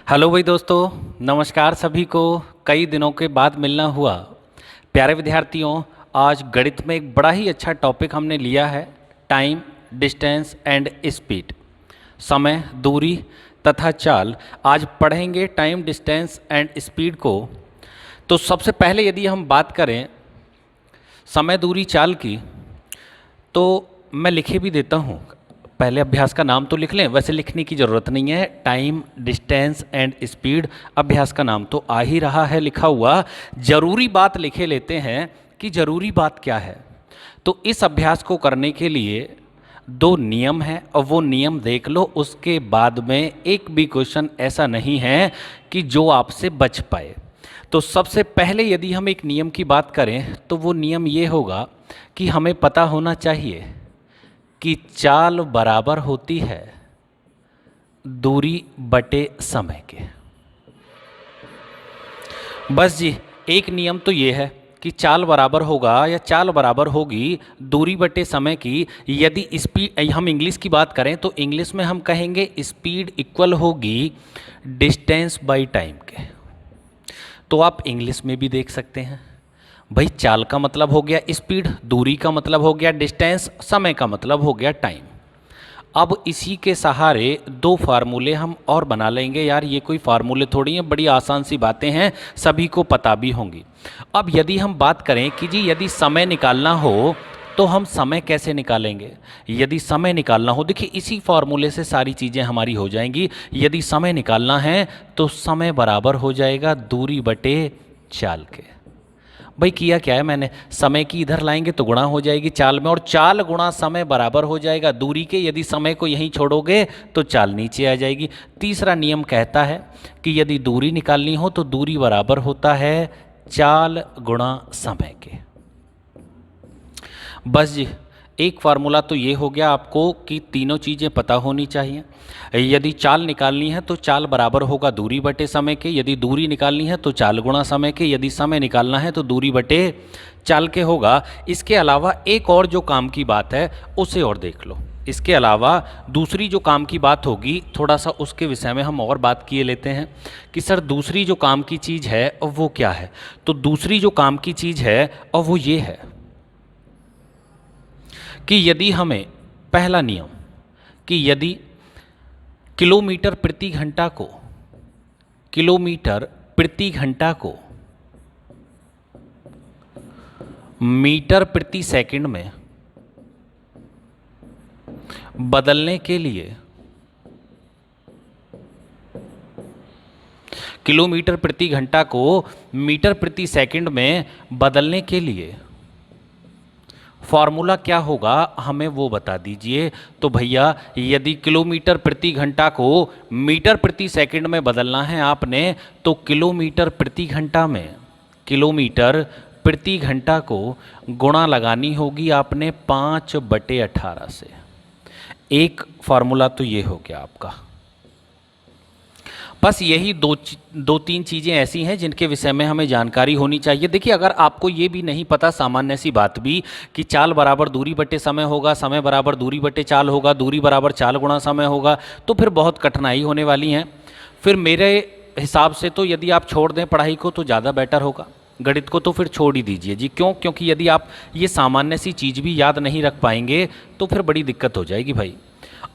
Hello भाई दोस्तों, नमस्कार सभी को। कई दिनों के बाद मिलना हुआ। प्यारे विद्यार्थियों, आज गणित में एक बड़ा ही अच्छा टॉपिक हमने लिया है, टाइम, डिस्टेंस एंड स्पीड। समय, दूरी तथा चाल। आज पढ़ेंगे टाइम, डिस्टेंस एंड स्पीड को। तो सबसे पहले यदि हम बात करें समय, दूरी, चाल की, तो मैं लिखे भी देता हूँ। पहले अभ्यास का नाम तो लिख लें, वैसे लिखने की ज़रूरत नहीं है। टाइम, डिस्टेंस एंड स्पीड, अभ्यास का नाम तो आ ही रहा है लिखा हुआ। ज़रूरी बात लिखे लेते हैं कि ज़रूरी बात क्या है। तो इस अभ्यास को करने के लिए दो नियम हैं और वो नियम देख लो। उसके बाद में एक भी क्वेश्चन ऐसा नहीं है कि जो आपसे बच पाए। तो सबसे पहले यदि हम एक नियम की बात करें तो वो नियम ये होगा कि हमें पता होना चाहिए कि चाल बराबर होती है दूरी बटे समय के। बस जी, एक नियम तो ये है कि चाल बराबर होगा या चाल बराबर होगी दूरी बटे समय की। यदि स्पीड, हम इंग्लिश की बात करें तो इंग्लिश में हम कहेंगे स्पीड इक्वल होगी डिस्टेंस बाई टाइम के। तो आप इंग्लिश में भी देख सकते हैं। भाई, चाल का मतलब हो गया स्पीड, दूरी का मतलब हो गया डिस्टेंस, समय का मतलब हो गया टाइम। अब इसी के सहारे दो फार्मूले हम और बना लेंगे। यार, ये कोई फार्मूले थोड़ी हैं, बड़ी आसान सी बातें हैं, सभी को पता भी होंगी। अब यदि हम बात करें कि जी यदि समय निकालना हो तो हम समय कैसे निकालेंगे। यदि समय निकालना हो, देखिए इसी फार्मूले से सारी चीज़ें हमारी हो जाएंगी। यदि समय निकालना है तो समय बराबर हो जाएगा दूरी बटे चाल के। भाई, किया क्या है मैंने, समय की इधर लाएंगे तो गुणा हो जाएगी चाल में, और चाल गुणा समय बराबर हो जाएगा दूरी के। यदि समय को यहीं छोड़ोगे तो चाल नीचे आ जाएगी। तीसरा नियम कहता है कि यदि दूरी निकालनी हो तो दूरी बराबर होता है चाल गुणा समय के। बस जी, एक फार्मूला तो ये हो गया आपको कि तीनों चीज़ें पता होनी चाहिए। यदि चाल निकालनी है तो चाल बराबर होगा दूरी बटे समय के। यदि दूरी निकालनी है तो चाल गुणा समय के। यदि समय निकालना है तो दूरी बटे चाल के होगा। इसके अलावा एक और जो काम की बात है उसे और देख लो। इसके अलावा दूसरी जो काम की बात होगी, थोड़ा सा उसके विषय में हम और बात किए लेते हैं कि सर दूसरी जो काम की चीज़ है वो क्या है। तो दूसरी जो काम की चीज़ है और वो ये है कि यदि हमें, पहला नियम कि यदि किलोमीटर प्रति घंटा को, किलोमीटर प्रति घंटा को मीटर प्रति सेकंड में बदलने के लिए, किलोमीटर प्रति घंटा को मीटर प्रति सेकंड में बदलने के लिए फॉर्मूला क्या होगा, हमें वो बता दीजिए। तो भैया, यदि किलोमीटर प्रति घंटा को मीटर प्रति सेकंड में बदलना है आपने, तो किलोमीटर प्रति घंटा में, किलोमीटर प्रति घंटा को गुणा लगानी होगी आपने 5/18 से। एक फार्मूला तो ये हो गया आपका। बस यही दो तीन चीज़ें ऐसी हैं जिनके विषय में हमें जानकारी होनी चाहिए। देखिए, अगर आपको ये भी नहीं पता, सामान्य सी बात भी, कि चाल बराबर दूरी बटे समय होगा, समय बराबर दूरी बटे चाल होगा, दूरी बराबर चाल गुणा समय होगा, तो फिर बहुत कठिनाई होने वाली हैं। फिर मेरे हिसाब से तो यदि आप छोड़ दें पढ़ाई को तो ज़्यादा बेटर होगा। गणित को तो फिर छोड़ ही दीजिए जी। क्यों? क्योंकि यदि आप ये सामान्य सी चीज़ भी याद नहीं रख पाएंगे तो फिर बड़ी दिक्कत हो जाएगी भाई।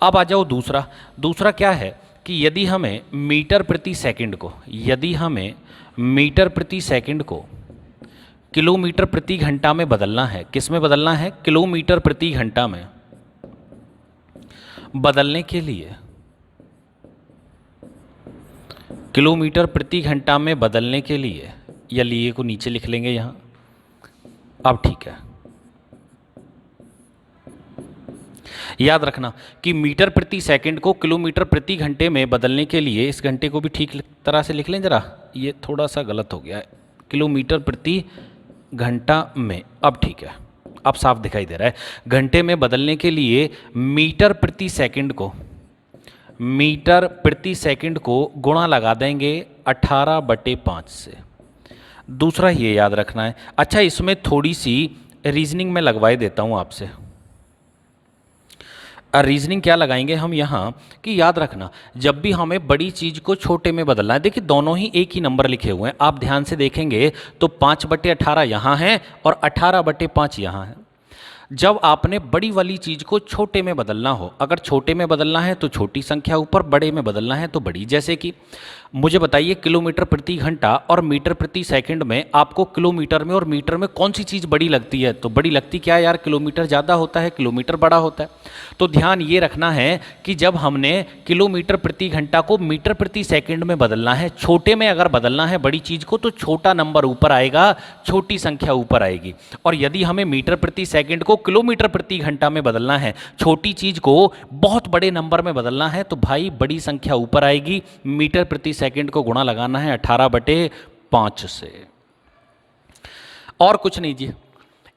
अब आ जाओ दूसरा। दूसरा क्या है कि यदि हमें मीटर प्रति सेकंड को, यदि हमें मीटर प्रति सेकंड को किलोमीटर प्रति घंटा में बदलना है, किस में बदलना है, किलोमीटर प्रति घंटा में बदलने के लिए, किलोमीटर प्रति घंटा में बदलने के लिए, या लिए को नीचे लिख लेंगे यहाँ। अब ठीक है, याद रखना कि मीटर प्रति सेकंड को किलोमीटर प्रति घंटे में बदलने के लिए, इस घंटे को भी ठीक तरह से लिख लें जरा, ये थोड़ा सा गलत हो गया है, किलोमीटर प्रति घंटा में। अब ठीक है, अब साफ दिखाई दे रहा है। घंटे में बदलने के लिए मीटर प्रति सेकंड को, मीटर प्रति सेकंड को गुणा लगा देंगे 18/5 से। दूसरा ये याद रखना है। अच्छा, इसमें थोड़ी सी रीजनिंग में लगवाए देता हूँ आपसे। रीजनिंग क्या लगाएंगे हम यहाँ कि याद रखना, जब भी हमें बड़ी चीज़ को छोटे में बदलना है, देखिए दोनों ही एक ही नंबर लिखे हुए हैं, आप ध्यान से देखेंगे तो 5/18 यहाँ है और 18/5 यहाँ है। जब आपने बड़ी वाली चीज़ को छोटे में बदलना हो, अगर छोटे में बदलना है तो छोटी संख्या ऊपर, बड़े में बदलना है तो बड़ी। जैसे कि मुझे बताइए किलोमीटर प्रति घंटा और मीटर प्रति सेकंड में आपको किलोमीटर में और मीटर में कौन सी चीज़ बड़ी लगती है? तो बड़ी लगती क्या है यार, किलोमीटर ज़्यादा होता है, किलोमीटर बड़ा होता है। तो ध्यान ये रखना है कि जब हमने किलोमीटर प्रति घंटा को मीटर प्रति सेकंड में बदलना है, छोटे में अगर बदलना है बड़ी चीज़ को, तो छोटा नंबर ऊपर आएगा, छोटी संख्या ऊपर आएगी। और यदि हमें मीटर प्रति सेकंड को किलोमीटर प्रति घंटा में बदलना है, छोटी चीज़ को बहुत बड़े नंबर में बदलना है, तो भाई बड़ी संख्या ऊपर आएगी, मीटर प्रति सेकंड को गुणा लगाना है 18/5 से, और कुछ नहीं जी।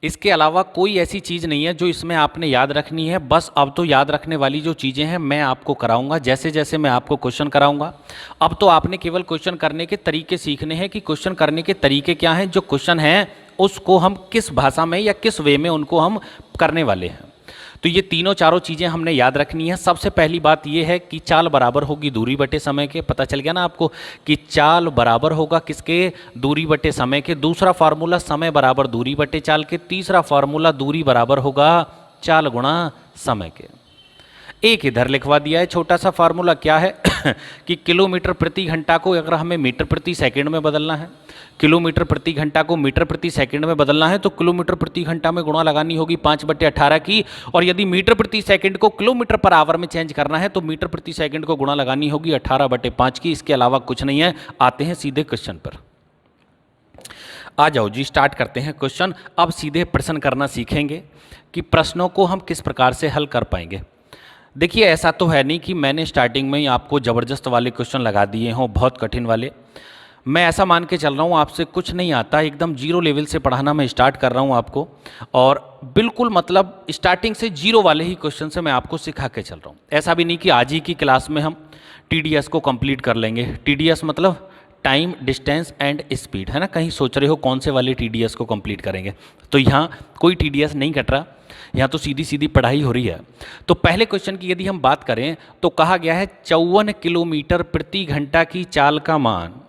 इसके अलावा कोई ऐसी चीज़ नहीं है जो इसमें आपने याद रखनी है। बस अब तो याद रखने वाली जो चीज़ें हैं मैं आपको कराऊंगा, जैसे जैसे मैं आपको क्वेश्चन कराऊंगा। अब तो आपने केवल क्वेश्चन करने के तरीके सीखने हैं कि क्वेश्चन करने के तरीके क्या हैं, जो क्वेश्चन हैं उसको हम किस भाषा में या किस वे में उनको हम करने वाले हैं। तो ये तीनों चारों चीज़ें हमने याद रखनी है। सबसे पहली बात ये है कि चाल बराबर होगी दूरी बटे समय के। पता चल गया ना आपको कि चाल बराबर होगा किसके? दूरी बटे समय के। दूसरा फार्मूला समय बराबर दूरी बटे चाल के। तीसरा फार्मूला दूरी बराबर होगा चाल गुणा समय के। एक इधर लिखवा दिया है छोटा सा फार्मूला, क्या है कि किलोमीटर प्रति घंटा को अगर हमें मीटर प्रति सेकंड में बदलना है, किलोमीटर प्रति घंटा को मीटर प्रति सेकंड में बदलना है, तो किलोमीटर प्रति घंटा में गुणा लगानी होगी 5/18 की। और यदि मीटर प्रति सेकंड को किलोमीटर पर आवर में चेंज करना है तो मीटर प्रति सेकंड को गुणा लगानी होगी 18/5 की। इसके अलावा कुछ नहीं है। आते हैं सीधे क्वेश्चन पर। आ जाओ जी, स्टार्ट करते हैं क्वेश्चन। अब सीधे प्रश्न करना सीखेंगे कि प्रश्नों को हम किस प्रकार से हल कर पाएंगे। देखिए ऐसा तो है नहीं कि मैंने स्टार्टिंग में ही आपको ज़बरदस्त वाले क्वेश्चन लगा दिए हों, बहुत कठिन वाले। मैं ऐसा मान के चल रहा हूँ आपसे कुछ नहीं आता, एकदम जीरो लेवल से पढ़ाना मैं स्टार्ट कर रहा हूँ आपको, और बिल्कुल मतलब स्टार्टिंग से जीरो वाले ही क्वेश्चन से मैं आपको सिखा के चल रहा हूँ। ऐसा भी नहीं कि आज ही की क्लास में हम TDS को कंप्लीट कर लेंगे। TDS मतलब टाइम, डिस्टेंस एंड स्पीड, है ना। कहीं सोच रहे हो कौन से वाले TDS को कंप्लीट करेंगे, तो यहाँ कोई TDS नहीं कट रहा, यहाँ तो सीधी सीधी पढ़ाई हो रही है। तो पहले क्वेश्चन की यदि हम बात करें तो कहा गया है 54 किलोमीटर प्रति घंटा की चाल का मान।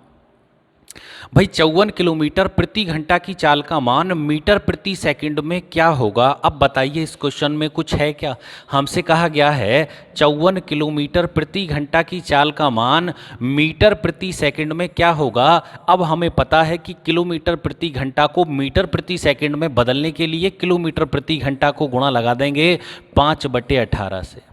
भाई 54 किलोमीटर प्रति घंटा की चाल का मान मीटर प्रति सेकंड में क्या होगा? अब बताइए इस क्वेश्चन में कुछ है क्या? हमसे कहा गया है 54 किलोमीटर प्रति घंटा की चाल का मान मीटर प्रति सेकंड में क्या होगा। अब हमें पता है कि किलोमीटर प्रति घंटा को मीटर प्रति सेकंड में बदलने के लिए किलोमीटर प्रति घंटा को गुणा लगा देंगे 5/18 से।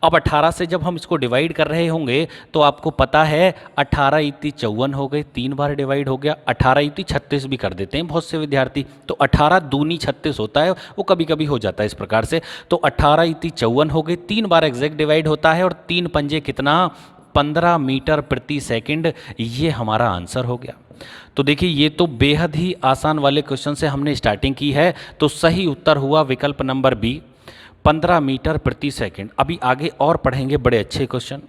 अब 18 से जब हम इसको डिवाइड कर रहे होंगे तो आपको पता है 18 इतनी 54 हो गए, 3 बार डिवाइड हो गया। 18 इतनी 36 भी कर देते हैं बहुत से विद्यार्थी, तो 18 दूनी 36 होता है, वो कभी कभी हो जाता है इस प्रकार से। तो 18 इतनी 54 हो गई, 3 बार एग्जैक्ट डिवाइड होता है, और 3 पंजे कितना? 15 मीटर प्रति सेकंड। ये हमारा आंसर हो गया। तो देखिए ये तो बेहद ही आसान वाले क्वेश्चन से हमने स्टार्टिंग की है, तो सही उत्तर हुआ विकल्प नंबर बी, 15 मीटर प्रति सेकंड। अभी आगे और पढ़ेंगे बड़े अच्छे क्वेश्चन।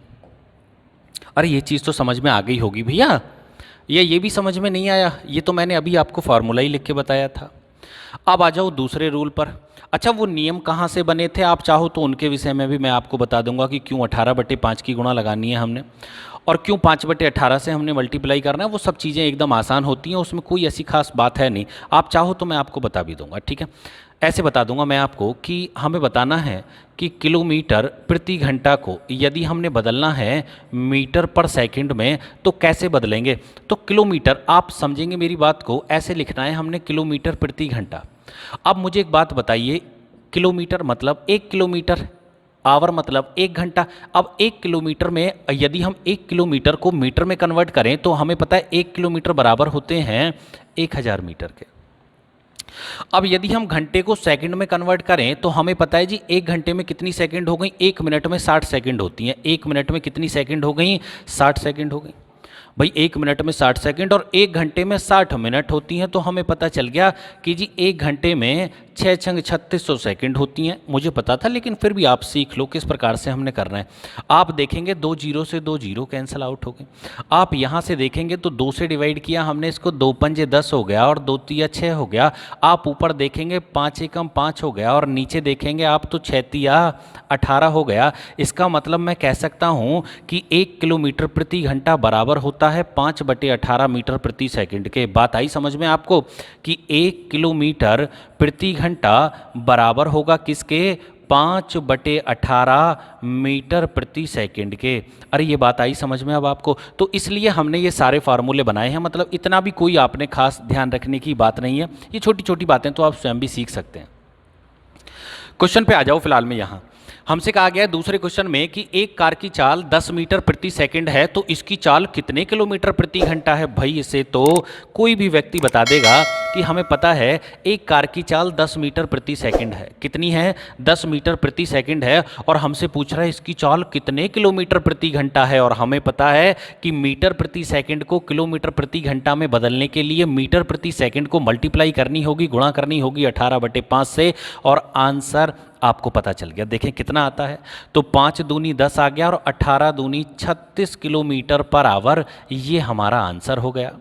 अरे ये चीज़ तो समझ में आ गई होगी भैया, ये भी समझ में नहीं आया? ये तो मैंने अभी आपको फार्मूला ही लिख के बताया था। अब आ जाओ दूसरे रूल पर। अच्छा वो नियम कहाँ से बने थे? आप चाहो तो उनके विषय में भी मैं आपको बता दूंगा कि क्यों 18/5 की गुणा लगानी है हमने, और क्यों 5/18 से हमने मल्टीप्लाई करना है। वो सब चीज़ें एकदम आसान होती हैं, उसमें कोई ऐसी खास बात है नहीं। आप चाहो तो मैं आपको बता भी दूंगा, ठीक है। ऐसे बता दूंगा मैं आपको कि हमें बताना है कि किलोमीटर प्रति घंटा को यदि हमने बदलना है मीटर पर सेकंड में तो कैसे बदलेंगे। तो किलोमीटर, आप समझेंगे मेरी बात को, ऐसे लिखना है हमने किलोमीटर प्रति घंटा। अब मुझे एक बात बताइए, किलोमीटर मतलब 1 किलोमीटर, आवर मतलब 1 घंटा। अब 1 किलोमीटर में यदि हम 1 किलोमीटर को मीटर में कन्वर्ट करें तो हमें पता है 1 किलोमीटर बराबर होते हैं 1000 मीटर के। अब यदि हम घंटे को सेकंड में कन्वर्ट करें तो हमें पता है जी 1 घंटे में कितनी सेकंड हो गई? 1 मिनट में 60 सेकंड होती हैं। 1 मिनट में कितनी सेकंड हो गई? 60 सेकंड हो गई। भाई 1 मिनट में 60 सेकंड और 1 घंटे में 60 मिनट होती हैं, तो हमें पता चल गया कि जी 1 घंटे में 6 छंग 3600 सेकंड होती हैं, मुझे पता था, लेकिन फिर भी आप सीख लो किस प्रकार से हमने करना है। आप देखेंगे 2 जीरो से 2 जीरो कैंसिल आउट हो गए। आप यहाँ से देखेंगे तो 2 से डिवाइड किया हमने इसको, 2 पंजे 10 हो गया और 2 तिया 6 हो गया। आप ऊपर देखेंगे 5 एकम 5 हो गया और नीचे देखेंगे आप तो 6 तिया 18 हो गया। इसका मतलब मैं कह सकता हूँ कि 1 किलोमीटर प्रति घंटा बराबर होता है 5/18 मीटर प्रति सेकंड के। बात आई समझ में आपको कि 1 किलोमीटर प्रति घंटा बराबर होगा किसके? 5/18 मीटर प्रति सेकंड के। अरे ये बात आई समझ में अब आपको? तो इसलिए हमने ये सारे फार्मूले बनाए हैं, मतलब इतना भी कोई आपने खास ध्यान रखने की बात नहीं है, ये छोटी छोटी बातें तो आप स्वयं भी सीख सकते हैं। क्वेश्चन पे आ जाओ फिलहाल में। यहाँ हमसे कहा गया है दूसरे क्वेश्चन में कि एक कार की चाल 10 मीटर प्रति सेकंड है तो इसकी चाल कितने किलोमीटर प्रति घंटा है। भाई इसे तो कोई भी व्यक्ति बता देगा कि हमें पता है एक कार की चाल 10 मीटर प्रति सेकंड है। कितनी है? 10 मीटर प्रति सेकंड है। और हमसे पूछ रहा है इसकी चाल कितने किलोमीटर प्रति घंटा है, और हमें पता है कि मीटर प्रति सेकंड को किलोमीटर प्रति घंटा में बदलने के लिए मीटर प्रति सेकंड को मल्टीप्लाई करनी होगी, गुणा करनी होगी 18/5 से, और आंसर आपको पता चल गया। देखें कितना आता है, तो 5 दूनी 10 आ गया और 18 दूनी 36 किलोमीटर पर आवर, ये हमारा आंसर हो गया।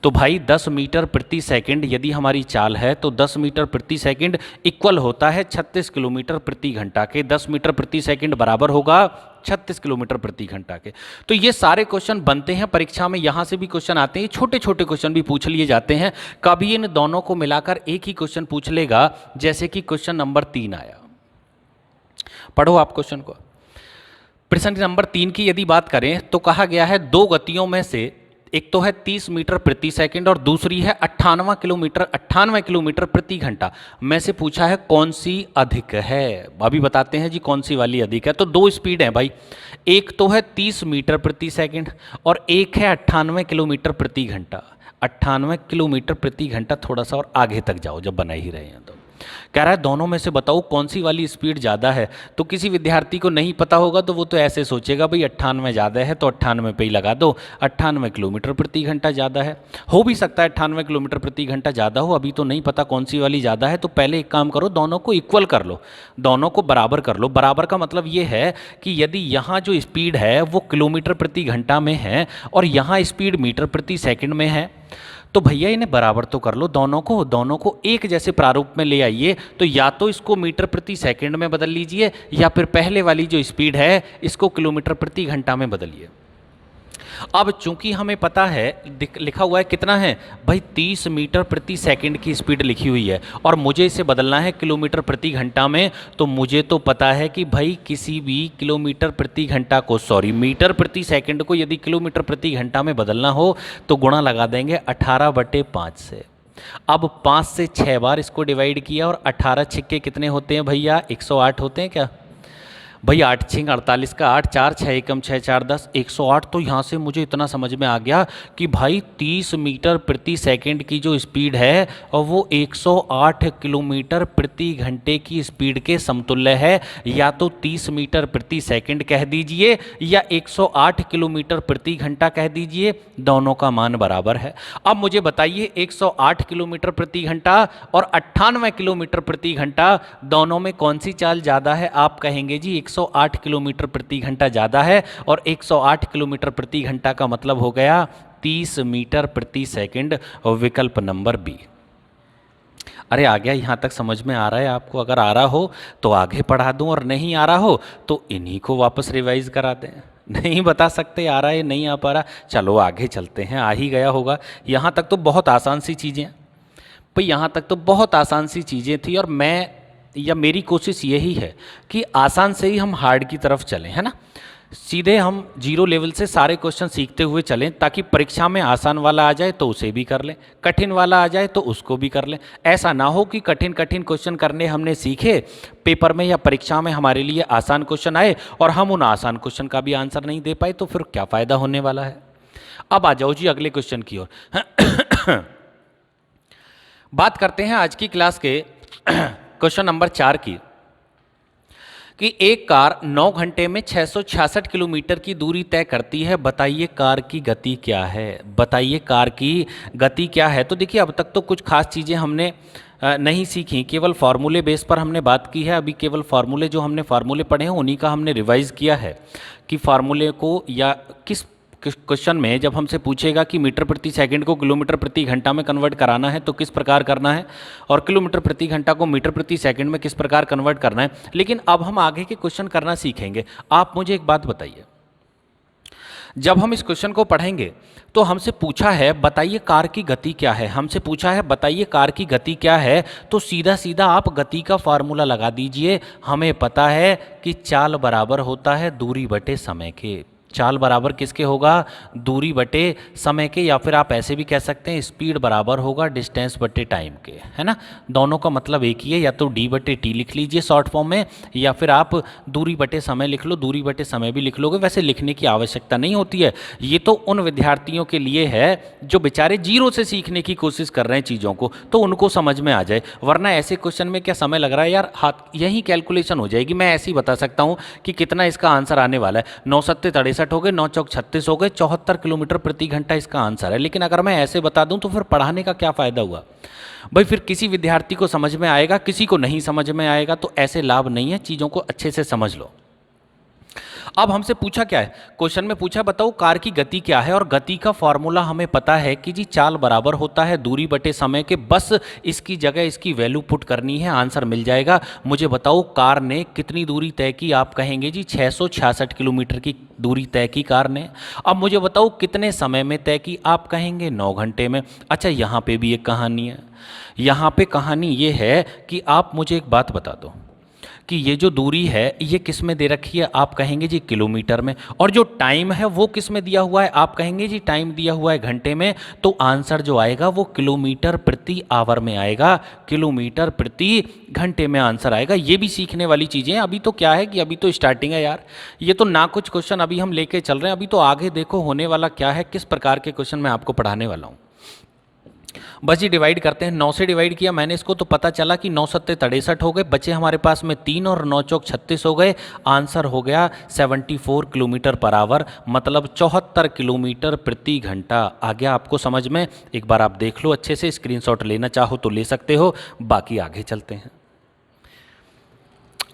तो भाई 10 मीटर प्रति सेकंड यदि हमारी चाल है तो 10 मीटर प्रति सेकंड इक्वल होता है 36 किलोमीटर प्रति घंटा के। 10 मीटर प्रति सेकंड बराबर होगा 36 किलोमीटर प्रति घंटा के। तो ये सारे क्वेश्चन बनते हैं परीक्षा में, यहाँ से भी क्वेश्चन आते हैं, छोटे छोटे क्वेश्चन भी पूछ लिए जाते हैं। कभी इन दोनों को मिलाकर एक ही क्वेश्चन पूछ लेगा, जैसे कि क्वेश्चन नंबर 3 आया। पढ़ो आप क्वेश्चन को। प्रश्न नंबर 3 की यदि बात करें तो कहा गया है दो गतियों में से एक तो है 30 मीटर प्रति सेकंड और दूसरी है 98 किलोमीटर प्रति घंटा में से पूछा है कौन सी अधिक है। अभी बताते हैं जी कौन सी वाली अधिक है। तो दो स्पीड है भाई, एक तो है 30 मीटर प्रति सेकंड और एक है 98 किलोमीटर प्रति घंटा। 98 किलोमीटर प्रति घंटा, थोड़ा सा और आगे तक जाओ जब बना ही रहे हैं तो कह रहा है दोनों में से बताओ कौन सी वाली स्पीड ज़्यादा है। तो किसी विद्यार्थी को नहीं पता होगा तो वो तो ऐसे सोचेगा भाई 98 ज़्यादा है तो 98 पे ही लगा दो, 98 किलोमीटर प्रति घंटा ज़्यादा है। हो भी सकता है 98 किलोमीटर प्रति घंटा ज़्यादा हो, अभी तो नहीं पता कौन सी वाली ज़्यादा है। तो पहले एक काम करो, दोनों को इक्वल कर लो, दोनों को बराबर कर लो। बराबर का मतलब ये है कि यदि यहाँ जो स्पीड है वो किलोमीटर प्रति घंटा में है और यहाँ स्पीड मीटर प्रति सेकंड में है, तो भैया इन्हें बराबर तो कर लो, दोनों को एक जैसे प्रारूप में ले आइए। तो या तो इसको मीटर प्रति सेकंड में बदल लीजिए या फिर पहले वाली जो स्पीड है इसको किलोमीटर प्रति घंटा में बदलिए। अब चूंकि हमें पता है लिखा हुआ है कितना है भाई 30 मीटर प्रति सेकंड की स्पीड लिखी हुई है और मुझे इसे बदलना है किलोमीटर प्रति घंटा में, तो मुझे तो पता है कि भाई किसी भी किलोमीटर प्रति घंटा को, सॉरी मीटर प्रति सेकंड को यदि किलोमीटर प्रति घंटा में बदलना हो तो गुणा लगा देंगे 18/5 से। अब 5 से 6 बार इसको डिवाइड किया और 18 छिक्के कितने होते हैं भैया? 108 होते हैं क्या भाई? 8 छिंग 48 का 8, 4 6 एकम 6 4 10, 108। तो यहाँ से मुझे इतना समझ में आ गया कि भाई 30 मीटर प्रति सेकंड की जो स्पीड है और वो 108 किलोमीटर प्रति घंटे की स्पीड के समतुल्य है। या तो 30 मीटर प्रति सेकंड कह दीजिए या 108 किलोमीटर प्रति घंटा कह दीजिए, दोनों का मान बराबर है। अब मुझे बताइए 108 किलोमीटर प्रति घंटा और 98 किलोमीटर प्रति घंटा, दोनों में कौन सी चाल ज़्यादा है? आप कहेंगे जी 108 किलोमीटर प्रति घंटा ज़्यादा है और 108 किलोमीटर प्रति घंटा का मतलब हो गया 30 मीटर प्रति सेकंड, और विकल्प नंबर बी। अरे आ गया, यहाँ तक समझ में आ रहा है आपको? अगर आ रहा हो तो आगे पढ़ा दूँ और नहीं आ रहा हो तो इन्हीं को वापस रिवाइज करा दें। नहीं बता सकते आ रहा है नहीं आ पा रहा, चलो आगे चलते हैं, आ ही गया होगा। यहाँ तक तो बहुत आसान सी चीज़ें भाई, यहाँ तक तो बहुत आसान सी चीज़ें थी और मैं या मेरी कोशिश यही है कि आसान से ही हम हार्ड की तरफ चलें, है ना। सीधे हम जीरो लेवल से सारे क्वेश्चन सीखते हुए चलें ताकि परीक्षा में आसान वाला आ जाए तो उसे भी कर लें, कठिन वाला आ जाए तो उसको भी कर लें। ऐसा ना हो कि कठिन कठिन क्वेश्चन करने हमने सीखे, पेपर में या परीक्षा में हमारे लिए आसान क्वेश्चन आए और हम उन आसान क्वेश्चन का भी आंसर नहीं दे पाए, तो फिर क्या फ़ायदा होने वाला है। अब आ जाओ जी अगले क्वेश्चन की ओर। बात करते हैं आज की क्लास के क्वेश्चन नंबर 4 की, कि एक कार 9 घंटे में 666 किलोमीटर की दूरी तय करती है, बताइए कार की गति क्या है। बताइए कार की गति क्या है। तो देखिए अब तक तो कुछ खास चीज़ें हमने नहीं सीखी, केवल फार्मूले बेस पर हमने बात की है। अभी केवल फार्मूले जो हमने फार्मूले पढ़े हैं उन्हीं का हमने रिवाइज किया है कि फार्मूले को या किस क्वेश्चन में जब हमसे पूछेगा कि मीटर प्रति सेकंड को किलोमीटर प्रति घंटा में कन्वर्ट कराना है तो किस प्रकार करना है, और किलोमीटर प्रति घंटा को मीटर प्रति सेकंड में किस प्रकार कन्वर्ट करना है। लेकिन अब हम आगे के क्वेश्चन करना सीखेंगे। आप मुझे एक बात बताइए, जब हम इस क्वेश्चन को पढ़ेंगे तो हमसे पूछा है बताइए कार की गति क्या है, हमसे पूछा है बताइए कार की गति क्या है, तो सीधा सीधा आप गति का फार्मूला लगा दीजिए। हमें पता है कि चाल बराबर होता है दूरी बटे समय के। चाल बराबर किसके होगा? दूरी बटे समय के, या फिर आप ऐसे भी कह सकते हैं स्पीड बराबर होगा डिस्टेंस बटे टाइम के, है ना। दोनों का मतलब एक ही है, या तो डी बटे टी लिख लीजिए शॉर्ट फॉर्म में, या फिर आप दूरी बटे समय लिख लो, दूरी बटे समय भी लिख लोगे। वैसे लिखने की आवश्यकता नहीं होती है, ये तो उन विद्यार्थियों के लिए है जो बेचारे जीरो से सीखने की कोशिश कर रहे हैं चीज़ों को, तो उनको समझ में आ जाए। वरना ऐसे क्वेश्चन में क्या समय लग रहा है यार, हाथ यही कैलकुलेशन हो जाएगी। मैं ऐसे ही बता सकता हूँ कि कितना इसका आंसर आने वाला है। 9 सत्ते 63 हो गए, 9 चौक 36 हो गए, 74 किलोमीटर प्रति घंटा इसका आंसर है। लेकिन अगर मैं ऐसे बता दूं तो फिर पढ़ाने का क्या फायदा हुआ भाई? फिर किसी विद्यार्थी को समझ में आएगा, किसी को नहीं समझ में आएगा, तो ऐसे लाभ नहीं है। चीज़ों को अच्छे से समझ लो। अब हमसे पूछा क्या है, क्वेश्चन में पूछा बताओ कार की गति क्या है, और गति का फॉर्मूला हमें पता है कि जी चाल बराबर होता है दूरी बटे समय के। बस इसकी जगह इसकी वैल्यू पुट करनी है, आंसर मिल जाएगा। मुझे बताओ कार ने कितनी दूरी तय की? आप कहेंगे जी 666 किलोमीटर की दूरी तय की कार ने। अब मुझे बताओ कितने समय में तय की? आप कहेंगे 9 घंटे में। अच्छा, यहाँ पे भी एक कहानी है। यहाँ पे कहानी ये है कि आप मुझे एक बात बता दो कि ये जो दूरी है ये किस में दे रखी है? आप कहेंगे जी किलोमीटर में। और जो टाइम है वो किस में दिया हुआ है? आप कहेंगे जी टाइम दिया हुआ है घंटे में। तो आंसर जो आएगा वो किलोमीटर प्रति आवर में आएगा, किलोमीटर प्रति घंटे में आंसर आएगा। ये भी सीखने वाली चीज़ें हैं। अभी तो क्या है कि अभी तो स्टार्टिंग है यार, ये तो ना कुछ क्वेश्चन अभी हम लेके चल रहे हैं। अभी तो आगे देखो होने वाला क्या है, किस प्रकार के क्वेश्चन मैं आपको पढ़ाने वाला हूँ। बस ये डिवाइड करते हैं। 9 से डिवाइड किया मैंने इसको, तो पता चला कि 9 सत्ते 63 हो गए, बचे हमारे पास में 3, और 9 चौक 36 हो गए। आंसर हो गया 74 किलोमीटर पर आवर, मतलब 74 किलोमीटर प्रति घंटा। आ गया आपको समझ में? एक बार आप देख लो अच्छे से, स्क्रीनशॉट लेना चाहो तो ले सकते हो, बाकी आगे चलते हैं।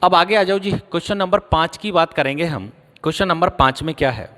अब आगे आ जाओ जी, क्वेश्चन नंबर 5 की बात करेंगे हम। क्वेश्चन नंबर 5 में क्या है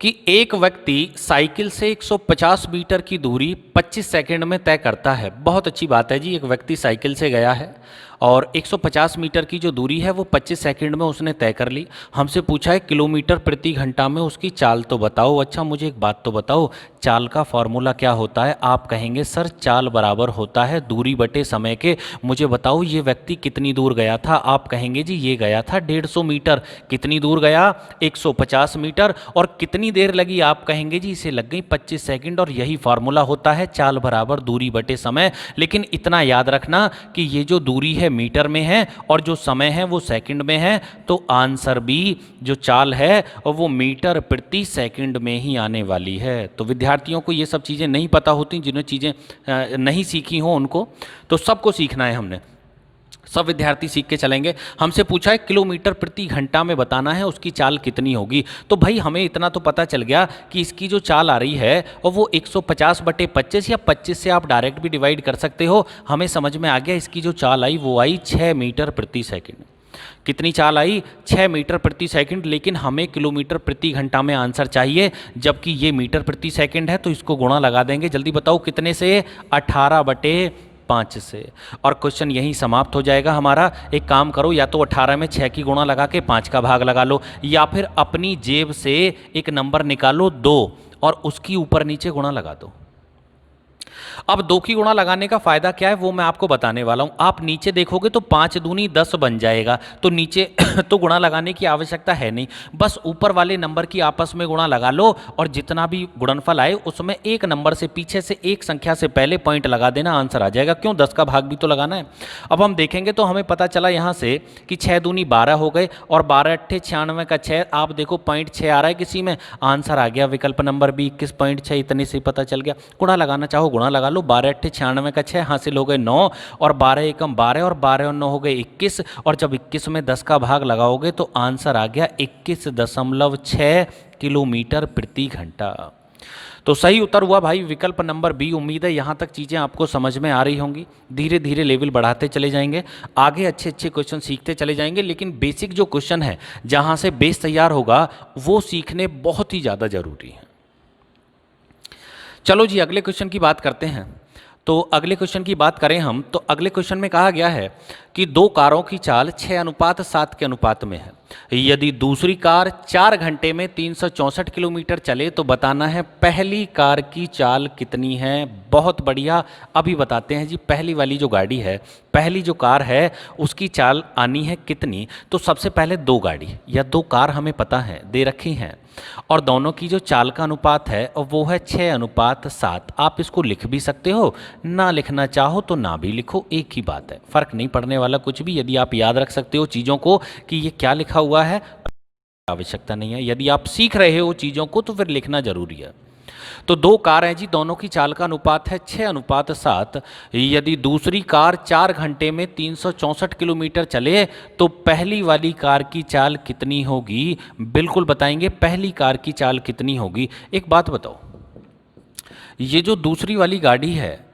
कि एक व्यक्ति साइकिल से 150 मीटर की दूरी 25 सेकंड में तय करता है। बहुत अच्छी बात है जी, एक व्यक्ति साइकिल से गया है और 150 मीटर की जो दूरी है वो 25 सेकंड में उसने तय कर ली। हमसे पूछा है किलोमीटर प्रति घंटा में उसकी चाल तो बताओ। अच्छा, मुझे एक बात तो बताओ, चाल का फॉर्मूला क्या होता है? आप कहेंगे सर चाल बराबर होता है दूरी बटे समय के। मुझे बताओ ये व्यक्ति कितनी दूर गया था? आप कहेंगे जी ये गया था 150 मीटर। कितनी दूर गया? 150 मीटर। और कितनी देर लगी? आप कहेंगे जी इसे लग गई 25 सेकंड। और यही फार्मूला होता है चाल बराबर दूरी बटे समय। लेकिन इतना याद रखना कि ये जो दूरी है मीटर में है और जो समय है वो सेकंड में है, तो आंसर भी जो चाल है वो मीटर प्रति सेकंड में ही आने वाली है। तो विद्यार्थियों को ये सब चीज़ें नहीं पता होती, जिन्हें चीज़ें नहीं सीखी हो उनको, तो सबको सीखना है। हमने सब विद्यार्थी सीख के चलेंगे। हमसे पूछा है किलोमीटर प्रति घंटा में बताना है उसकी चाल कितनी होगी। तो भाई हमें इतना तो पता चल गया कि इसकी जो चाल आ रही है और वो 150 बटे 25 या 25 से आप डायरेक्ट भी डिवाइड कर सकते हो। हमें समझ में आ गया इसकी जो चाल आई वो आई 6 मीटर प्रति सेकंड। कितनी चाल आई? 6 मीटर प्रति सेकंड। लेकिन हमें किलोमीटर प्रति घंटा में आंसर चाहिए, जबकि ये मीटर प्रति सेकंड है, तो इसको गुणा लगा देंगे। जल्दी बताओ कितने से? 18 बटे 5 से। और क्वेश्चन यहीं समाप्त हो जाएगा हमारा। एक काम करो, या तो 18 में 6 की गुणा लगा के 5 का भाग लगा लो, या फिर अपनी जेब से एक नंबर निकालो 2 और उसकी ऊपर नीचे गुणा लगा दो। अब 2 की गुणा लगाने का फायदा क्या है वो मैं आपको बताने वाला हूं। आप नीचे देखोगे तो 5 दूनी 10 बन जाएगा, तो नीचे तो गुणा लगाने की आवश्यकता है नहीं। बस ऊपर वाले नंबर की आपस में गुणा लगा लो और जितना भी गुणनफल आए उसमें एक नंबर से पीछे से एक संख्या से पहले पॉइंट लगा देना, आंसर आ जाएगा। क्यों? 10 का भाग भी तो लगाना है। अब हम देखेंगे तो हमें पता चला यहाँ से कि 6 दूनी 12 हो गए और 12 अट्ठे 96 का 6। आप देखो पॉइंट 6 आ रहा है किसी में, आंसर आ गया विकल्प नंबर बी 21.6। इतने से पता चल गया। गुणा लगाना चाहो गुणा लगा लो। 12 अट्ठे 96 का 6 हासिल हो गए 9, और 12 एकम 12 और 12 और 9 हो गए 21। और जब 21 में 10 का भाग लगाओगे तो आंसर आ गया 21.6 किलोमीटर प्रति घंटा। तो सही उत्तर हुआ भाई विकल्प नंबर बी। उम्मीद है यहाँ तक चीज़ें आपको समझ में आ रही होंगी। धीरे धीरे लेवल बढ़ाते चले जाएंगे, आगे अच्छे अच्छे क्वेश्चन सीखते चले जाएंगे, लेकिन बेसिक जो क्वेश्चन है जहाँ से बेस तैयार होगा वो सीखने बहुत ही ज़्यादा ज़रूरी है। चलो जी अगले क्वेश्चन की बात करते हैं। तो अगले क्वेश्चन की बात करें हम, तो अगले क्वेश्चन में कहा गया है कि दो कारों की चाल 6:7 के अनुपात में है। यदि दूसरी कार 4 घंटे में 364 किलोमीटर चले तो बताना है पहली कार की चाल कितनी है। बहुत बढ़िया, अभी बताते हैं जी। पहली वाली जो गाड़ी है, पहली जो कार है, उसकी चाल आनी है कितनी। तो सबसे पहले दो गाड़ी या दो कार हमें पता है दे रखी हैं, और दोनों की जो चाल का अनुपात है वो है 6:7। आप इसको लिख भी सकते हो, ना लिखना चाहो तो ना भी लिखो, एक ही बात है, फर्क नहीं पड़ने वाला कुछ भी। यदि आप याद रख सकते हो चीज़ों को कि ये क्या लिखा हुआ है, आवश्यकता नहीं है। यदि आप सीख रहे हो चीज़ों को तो फिर लिखना जरूरी है। तो दो कार हैं जी, दोनों की चाल का अनुपात है 6:7। यदि दूसरी कार 4 घंटे में 364 किलोमीटर चले तो पहली वाली कार की चाल कितनी होगी। बिल्कुल बताएंगे पहली कार की चाल कितनी होगी। एक बात बताओ, ये जो दूसरी वाली गाड़ी है,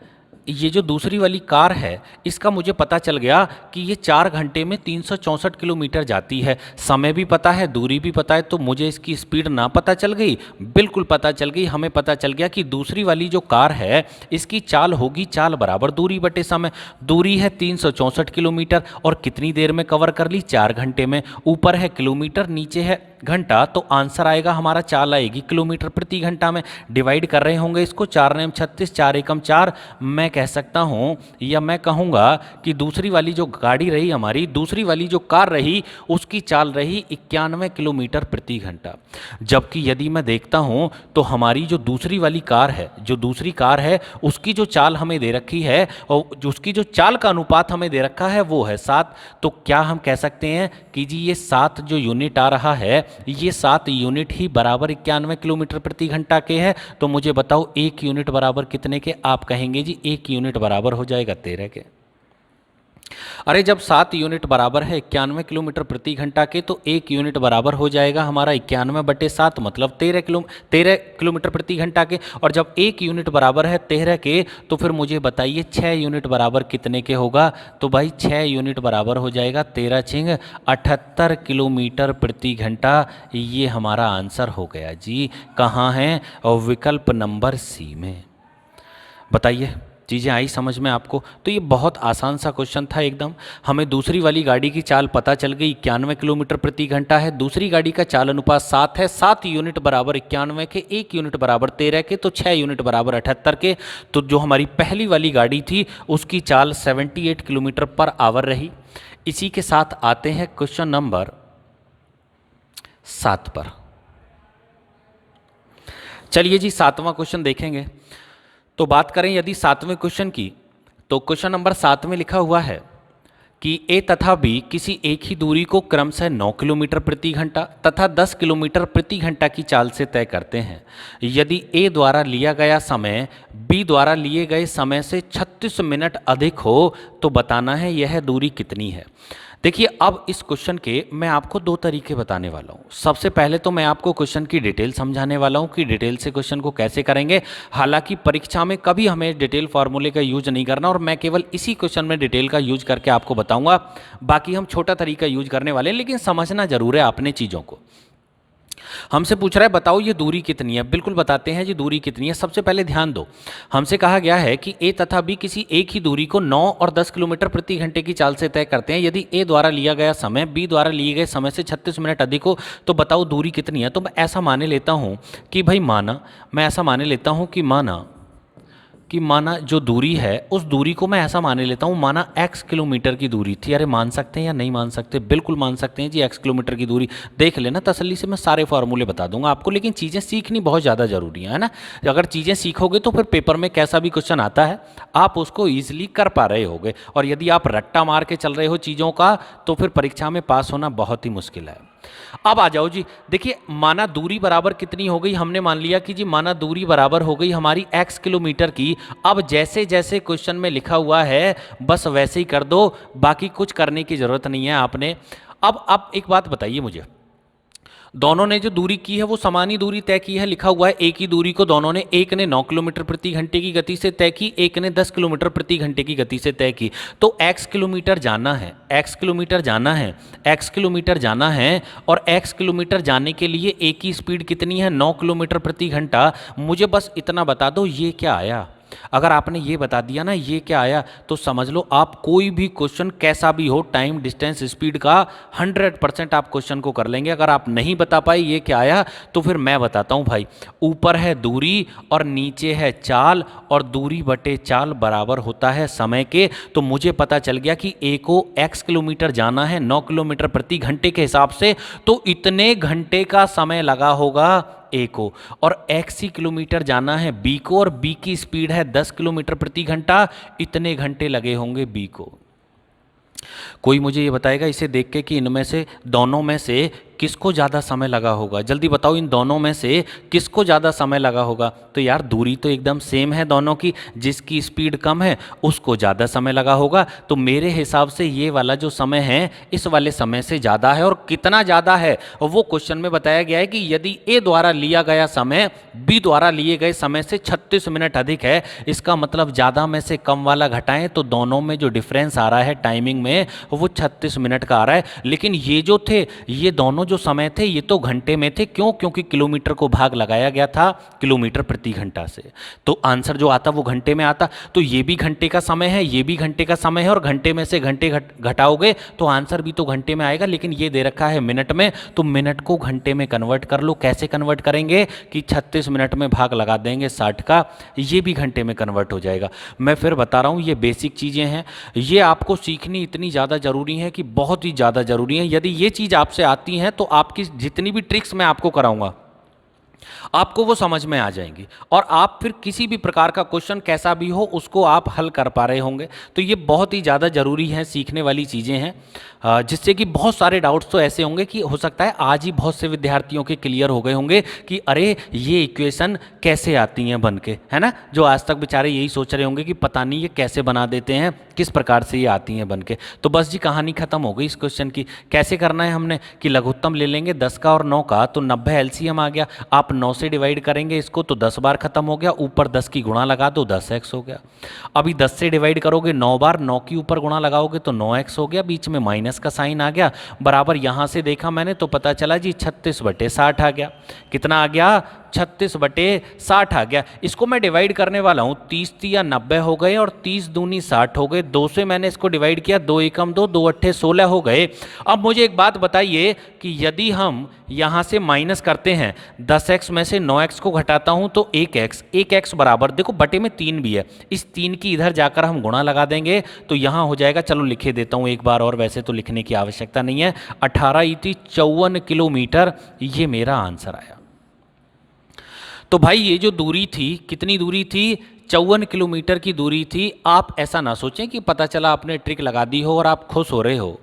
ये जो दूसरी वाली कार है, इसका मुझे पता चल गया कि ये 4 घंटे में 364 किलोमीटर जाती है। समय भी पता है, दूरी भी पता है, तो मुझे इसकी स्पीड ना पता चल गई, बिल्कुल पता चल गई। हमें पता चल गया कि दूसरी वाली जो कार है इसकी चाल होगी चाल बराबर दूरी बटे समय। दूरी है 364 किलोमीटर और कितनी देर में कवर कर ली, 4 घंटे में। ऊपर है किलोमीटर, नीचे है घंटा, तो आंसर आएगा हमारा, चाल आएगी किलोमीटर प्रति घंटा में। डिवाइड कर रहे होंगे इसको, 4 9 36, 4 एकम 4। मैं कह सकता हूँ या मैं कहूँगा कि दूसरी वाली जो गाड़ी रही हमारी, दूसरी वाली जो कार रही, उसकी चाल रही 91 किलोमीटर प्रति घंटा। जबकि यदि मैं देखता हूँ तो हमारी जो दूसरी वाली कार है, जो दूसरी कार है, उसकी जो चाल हमें दे रखी है और जो उसकी जो चाल का अनुपात हमें दे रखा है वो है 7। तो क्या हम कह सकते हैं कि जी ये 7 जो यूनिट आ रहा है, ये 7 यूनिट ही बराबर 91 किलोमीटर प्रति घंटा के है। तो मुझे बताओ 1 यूनिट बराबर कितने के। आप कहेंगे जी 1 यूनिट बराबर हो जाएगा 13 के। अरे जब 7 यूनिट बराबर है 91 किलोमीटर प्रति घंटा के, तो 1 यूनिट बराबर हो जाएगा हमारा 91/7, मतलब 13 किलोमीटर प्रति घंटा के। और जब 1 यूनिट बराबर है 13 के, तो फिर मुझे बताइए 6 यूनिट बराबर कितने के होगा। तो भाई 6 यूनिट बराबर हो जाएगा 13 छिंग 78 किलोमीटर प्रति घंटा। ये हमारा आंसर हो गया जी। कहाँ है? और विकल्प नंबर सी में। बताइए चीज़ें आई समझ में आपको? तो ये बहुत आसान सा क्वेश्चन था एकदम। हमें दूसरी वाली गाड़ी की चाल पता चल गई, 91 किलोमीटर प्रति घंटा है। दूसरी गाड़ी का चाल अनुपात 7 है। 7 यूनिट बराबर 91 के, 1 यूनिट बराबर 13 के, तो 6 यूनिट बराबर 78 के। तो जो हमारी पहली वाली गाड़ी थी उसकी चाल 78 किलोमीटर पर आवर रही। इसी के साथ आते हैं क्वेश्चन नंबर 7 पर। चलिए जी 7वां क्वेश्चन देखेंगे। तो बात करें यदि 7वें क्वेश्चन की, तो क्वेश्चन नंबर 7 में लिखा हुआ है कि ए तथा बी किसी एक ही दूरी को क्रमशः 9 किलोमीटर प्रति घंटा तथा 10 किलोमीटर प्रति घंटा की चाल से तय करते हैं। यदि ए द्वारा लिया गया समय बी द्वारा लिए गए समय से 36 मिनट अधिक हो तो बताना है यह दूरी कितनी है। देखिए अब इस क्वेश्चन के मैं आपको दो तरीके बताने वाला हूँ। सबसे पहले तो मैं आपको क्वेश्चन की डिटेल समझाने वाला हूँ कि डिटेल से क्वेश्चन को कैसे करेंगे। हालांकि परीक्षा में कभी हमें डिटेल फार्मूले का यूज नहीं करना, और मैं केवल इसी क्वेश्चन में डिटेल का यूज करके आपको बताऊंगा। बाकी हम छोटा तरीका यूज करने वाले हैं, लेकिन समझना जरूर है आपने चीज़ों को। हमसे पूछ रहा है बताओ ये दूरी कितनी है। बिल्कुल बताते हैं जी दूरी कितनी है। सबसे पहले ध्यान दो, हमसे कहा गया है कि ए तथा बी किसी एक ही दूरी को 9 और 10 किलोमीटर प्रति घंटे की चाल से तय करते हैं। यदि ए द्वारा लिया गया समय बी द्वारा लिए गए समय से 36 मिनट अधिक हो तो बताओ दूरी कितनी है। तो मैं ऐसा माने लेता हूँ कि भाई माना जो दूरी है उस दूरी को मैं ऐसा माने लेता हूँ, माना x किलोमीटर की दूरी थी। अरे मान सकते हैं या नहीं मान सकते? बिल्कुल मान सकते हैं जी। x किलोमीटर की दूरी देख लेना तसल्ली से, मैं सारे फार्मूले बता दूंगा आपको, लेकिन चीज़ें सीखनी बहुत ज़्यादा ज़रूरी है ना। अगर चीज़ें सीखोगे तो फिर पेपर में कैसा भी क्वेश्चन आता है आप उसको ईजिली कर पा रहे होगे, और यदि आप रट्टा मार के चल रहे हो चीज़ों का तो फिर परीक्षा में पास होना बहुत ही मुश्किल है। अब आ जाओ जी, देखिए माना दूरी बराबर कितनी हो गई। हमने मान लिया कि जी माना दूरी बराबर हो गई हमारी x किलोमीटर की। अब जैसे जैसे क्वेश्चन में लिखा हुआ है बस वैसे ही कर दो, बाकी कुछ करने की जरूरत नहीं है आपने। अब एक बात बताइए मुझे, दोनों ने जो दूरी की है वो समान ही दूरी तय की है, लिखा हुआ है एक ही दूरी को दोनों ने, एक ने 9 किलोमीटर प्रति घंटे की गति से तय की, एक ने 10 किलोमीटर प्रति घंटे की गति से तय की। तो x किलोमीटर जाना है, x किलोमीटर जाना है, x किलोमीटर जाना है, और x किलोमीटर जाने के लिए एक की स्पीड कितनी है, 9 किलोमीटर प्रति घंटा। मुझे बस इतना बता दो ये क्या आया। अगर आपने ये बता दिया ना ये क्या आया, तो समझ लो आप कोई भी क्वेश्चन कैसा भी हो, टाइम डिस्टेंस स्पीड का 100% आप क्वेश्चन को कर लेंगे। अगर आप नहीं बता पाए ये क्या आया, तो फिर मैं बताता हूं भाई। ऊपर है दूरी और नीचे है चाल, और दूरी बटे चाल बराबर होता है समय के। तो मुझे पता चल गया कि ए को x किलोमीटर जाना है 9 किलोमीटर प्रति घंटे के हिसाब से, तो इतने घंटे का समय लगा होगा ए को, और x ही किलोमीटर जाना है बी को, और बी की स्पीड है 10 किलोमीटर प्रति घंटा, इतने घंटे लगे होंगे बी को। कोई मुझे ये बताएगा इसे देख के कि इनमें से दोनों में से किसको ज़्यादा समय लगा होगा, जल्दी बताओ इन दोनों में से किसको ज़्यादा समय लगा होगा। तो यार दूरी तो एकदम सेम है दोनों की, जिसकी स्पीड कम है उसको ज़्यादा समय लगा होगा। तो मेरे हिसाब से ये वाला जो समय है इस वाले समय से ज़्यादा है। और कितना ज़्यादा है वो क्वेश्चन में बताया गया है कि यदि ए द्वारा लिया गया समय बी द्वारा लिए गए समय से 36 मिनट अधिक है, इसका मतलब ज़्यादा में से कम वाला घटाएं तो दोनों में जो डिफरेंस आ रहा है टाइमिंग में वो 36 मिनट का आ रहा है। लेकिन ये जो थे ये दोनों जो समय थे ये तो घंटे में थे, क्यों? क्योंकि किलोमीटर को भाग लगाया गया था किलोमीटर प्रति घंटा से, तो आंसर जो आता वो घंटे में आता। तो ये भी घंटे का समय है, ये भी घंटे का समय है, और घंटे में से घंटे घटाओगे तो आंसर भी तो घंटे में आएगा। लेकिन ये दे रखा है मिनट में, तो मिनट को घंटे में कन्वर्ट कर लो। कैसे कन्वर्ट करेंगे कि 36 मिनट में भाग लगा देंगे 60 का, ये भी घंटे में कन्वर्ट हो जाएगा। मैं फिर बता रहा हूँ ये बेसिक चीज़ें हैं, ये आपको सीखनी इतनी ज़्यादा ज़रूरी है कि बहुत ही ज़्यादा ज़रूरी है। यदि ये चीज़ आपसे आती है तो आपकी जितनी भी ट्रिक्स मैं आपको कराऊंगा आपको वो समझ में आ जाएंगी, और आप फिर किसी भी प्रकार का क्वेश्चन कैसा भी हो उसको आप हल कर पा रहे होंगे। तो ये बहुत ही ज़्यादा ज़रूरी है, सीखने वाली चीज़ें हैं, जिससे कि बहुत सारे डाउट्स तो ऐसे होंगे कि हो सकता है आज ही बहुत से विद्यार्थियों के क्लियर हो गए होंगे कि अरे ये इक्वेशन कैसे आती हैं बन के, है ना। जो आज तक बेचारे यही सोच रहे होंगे कि पता नहीं ये कैसे बना देते हैं, किस प्रकार से ये आती हैं बन के। तो बस जी कहानी खत्म हो गई इस क्वेश्चन की। कैसे करना है हमने कि लघुत्तम ले लेंगे 10 का और 9 का, तो 90 एलसीएम आ गया। आप 9 से डिवाइड करेंगे इसको तो 10 बार खत्म हो गया, ऊपर 10 की गुणा लगा दो 10x हो गया। अभी 10 से डिवाइड करोगे 9 बार, 9 की ऊपर गुणा लगाओगे तो 9x हो गया, बीच में माइनस का साइन आ गया, बराबर यहां से देखा मैंने तो पता चला जी 36/60 आ गया। कितना आ गया? 36/60 आ गया। इसको मैं डिवाइड करने वाला हूँ, 30 या 90 हो गए और 30 दूनी 60 हो गए। 2 से मैंने इसको डिवाइड किया, 2 एकम 2, 2 अट्ठे 16 हो गए। अब मुझे एक बात बताइए कि यदि हम यहाँ से माइनस करते हैं 10x में से 9x को घटाता हूँ तो 1x बराबर, देखो बटे में 3 भी है, इस 3 की इधर जाकर हम गुणा लगा देंगे तो यहाँ हो जाएगा। चलो लिखे देता हूँ एक बार और, वैसे तो लिखने की आवश्यकता नहीं है। 18 किलोमीटर ये मेरा आंसर आया। तो भाई ये जो दूरी थी, कितनी दूरी थी? 54 किलोमीटर की दूरी थी। आप ऐसा ना सोचें कि पता चला आपने ट्रिक लगा दी हो और आप खुश हो रहे हो।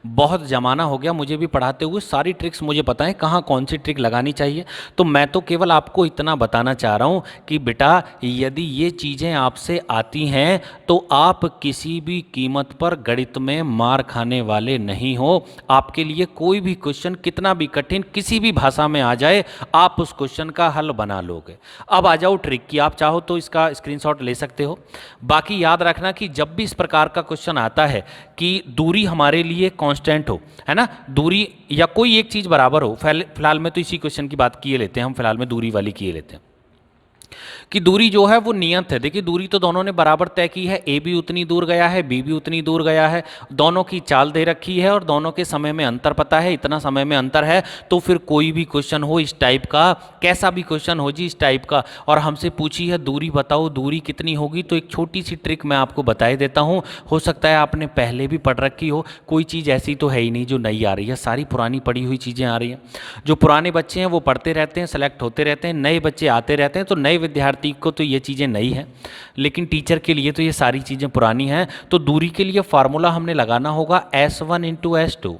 बहुत ज़माना हो गया मुझे भी पढ़ाते हुए, सारी ट्रिक्स मुझे पता है कहाँ कौन सी ट्रिक लगानी चाहिए। तो मैं तो केवल आपको इतना बताना चाह रहा हूँ कि बेटा यदि ये चीज़ें आपसे आती हैं तो आप किसी भी कीमत पर गणित में मार खाने वाले नहीं हो। आपके लिए कोई भी क्वेश्चन कितना भी कठिन किसी भी भाषा में आ जाए, आप उस क्वेश्चन का हल बना लोगे। अब आ जाओ ट्रिक की, आप चाहो तो इसका स्क्रीनशॉट ले सकते हो। बाकी याद रखना कि जब भी इस प्रकार का क्वेश्चन आता है कि दूरी हमारे लिए कांस्टेंट हो, है ना, दूरी या कोई एक चीज बराबर हो, फिलहाल में तो इसी क्वेश्चन की बात किए लेते हैं हम, फिलहाल में दूरी वाली किए लेते हैं कि दूरी जो है वो नियत है। देखिए दूरी तो दोनों ने बराबर तय की है, ए भी उतनी दूर गया है, बी भी उतनी दूर गया है, दोनों की चाल दे रखी है और दोनों के समय में अंतर पता है, इतना समय में अंतर है। तो फिर कोई भी क्वेश्चन हो इस टाइप का, कैसा भी क्वेश्चन हो जी इस टाइप का, और हमसे पूछी है दूरी बताओ दूरी कितनी होगी, तो एक छोटी सी ट्रिक मैं आपको बता देता हूँ। हो सकता है आपने पहले भी पढ़ रखी हो, कोई चीज़ ऐसी तो है ही नहीं जो नई आ रही है, सारी पुरानी पढ़ी हुई चीज़ें आ रही हैं। जो पुराने बच्चे हैं वो पढ़ते रहते हैं, सेलेक्ट होते रहते हैं, नए बच्चे आते रहते हैं। तो नए विद्यार्थी को तो ये चीज़ें नई हैं, लेकिन टीचर के लिए तो ये सारी चीज़ें पुरानी हैं। तो दूरी के लिए फार्मूला हमने लगाना होगा S1 इंटू S2